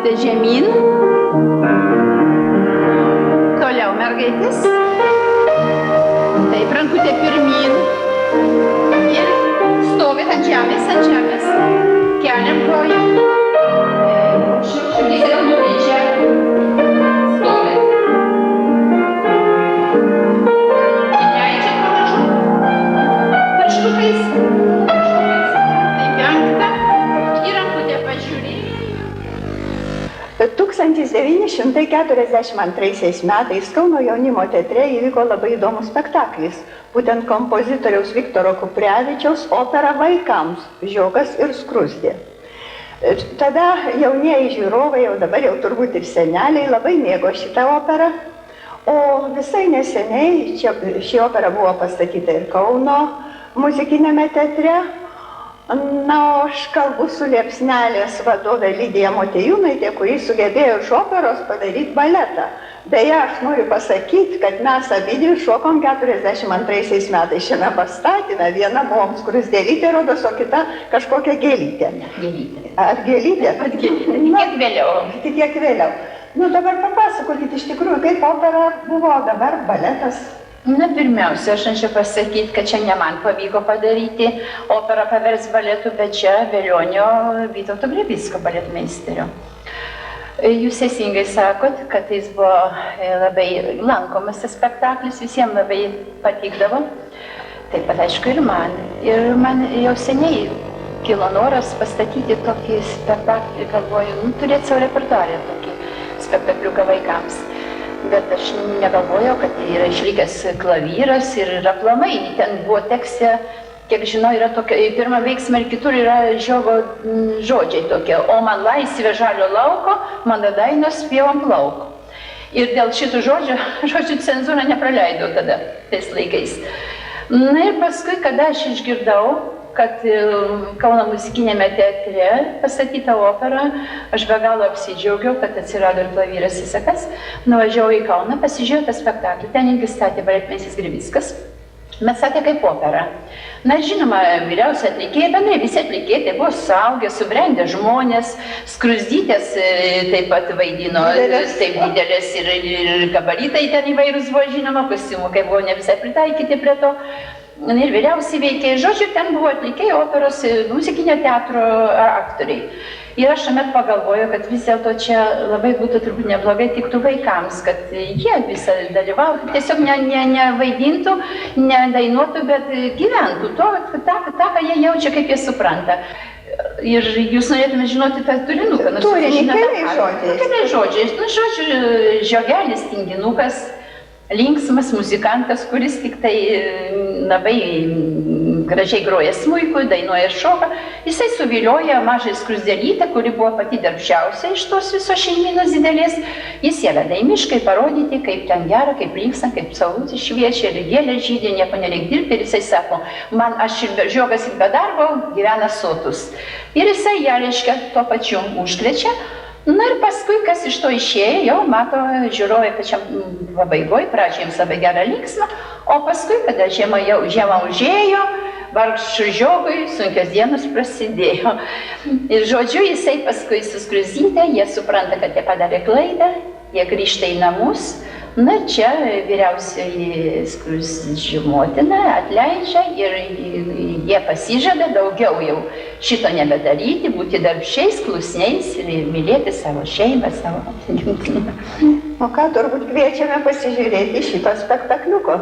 rankutė žemyn. Toliau mergaitės. Taip, rankutė pirmyn. Ir stovit ant žemės, Keliam koją. Širdis vėl nuleidžia. Stovit. Ir leidžia pamažu. Pirštukais. Tai penkta. Ir rankutė pažiūrė. 1942 metais Kauno jaunimo teatre įvyko labai įdomus spektaklis. Būtent kompozitoriaus Viktoro Kuprevičiaus opera vaikams Žiogas ir skruzdė. Tada jaunieji žiūrovai, jau dabar jau turbūt ir seneliai, labai mėgo šitą operą. O visai neseniai ši opera buvo pastatyta ir Kauno muzikinėme teatre. Na, o aš kalbu su Liepsnelės vadove Lidija Motiejūnaitė, kuri sugebėjo iš operos padaryti baletą. Beje, aš noriu pasakyti, kad mes abidvi šokom 42 metais šiame pastatyme. Viena buvom skruzdėlytė, rodos, o kita kažkokia gėlytė. Gėlytė. Ar gėlytė? Pat gėlytė. Kiek vėliau. Kiek vėliau. Nu, dabar papasakokit iš tikrųjų, kaip opera buvo, dabar baletas. Na, pirmiausia, aš norėčiau pasakyti, kad čia ne man pavyko padaryti operą paversti baletu, bet čia Velionio Vytauto Glebicko baletmeisterio. Jūs teisingai sakot, kad jis buvo labai lankomas tas spektaklis, visiems labai patikdavo. Taip pat, aišku, ir man. Ir man jau seniai kilo noras pastatyti tokį spektaklį, galvoju, turėti savo repertuarę tokį spektakliuką vaikams. Bet aš negalvojau, kad yra išlikęs klavyras ir aplamai. Ten buvo tekste, kiek žinau, yra tokia, pirmą veiksmą ir kitur yra Žiogo žodžiai tokie. O man laisvė žalio lauko, mano dainos pievom plauko. Ir dėl šitų žodžių cenzūrą nepraleido tada, tais laikais. Na ir paskui, kada aš išgirdau, kad Kauno muzikinėme teatre pastatyta opera, aš be galo apsidžiaugiau, kad atsirado ir klavyras Isakas. Nuvažiavau į Kauną, pasižiūrėjau tą spektaklį, ten irgi statė baletmeisteris Glebickas. Mes statė kaip opera. Na, žinoma, vyriausi atlikėjai, bendrai visi atlikėjai, tai buvo suaugę, subrendę žmonės, skruzdytės taip pat vaidino, taip didelės ir gabaritai ten įvairūs buvo, žinoma, kostiumukai buvo ne visai pritaikyti prie to. Ir vyriausiai veikė, žodžiu, ten buvo atlikėjai operos, muzikinio teatro aktoriai. Ir aš tuomet pagalvoju, kad vis dėlto čia labai būtų turbūt neblogai tiktų vaikams, kad jie visą dalyvautų, tiesiog nevaidintų, nedainuotų, bet gyventų tą, ką jie jaučia, kaip jie supranta. Ir jūs norėtume žinoti tą turinuką. Turinį, keliais žodžiais. Keliais žodžiais. Nu, žodžiu, Žiogelis, tinginukas, linksmas muzikantas, kuris tik tai labai gražiai groja smuiku, dainuoja ir šoka. Jisai suvilioja mažą skruzdėlytę, kuri buvo pati darbščiausia iš tos visos šeimynos didelės. Jis ją veda į mišką parodyti, kaip ten gera, kaip linksma, kaip saulutė šviečia ir gėlė žydė, nieko nereik dirbti. Ir jisai sako, man aš ir Žiogas ir be darbo gyvena sotus. Ir jisai ją, reiškia, tuo pačiu užkrečia. Na ir paskui, kas iš to išėjo, jau mato žiūrovai pačiam pabaigoj, pradžioj jiems labai gerą linksmą, o paskui, kada žiema užėjo, vargšų Žiogui sunkios dienos prasidėjo. Ir žodžiu, jisai paskui su skruzdėlyte, jie supranta, kad jie padarė klaidą, jie grįžta į namus. Na čia vyriausioji skruzdžių motina atleidžia ir jie pasižada daugiau jau šito nebedaryti, būti darbščiais, klusniais ir mylėti savo šeimą, savo gimtinę. O ką turbūt kviečiame pasižiūrėti šito spektakliuko?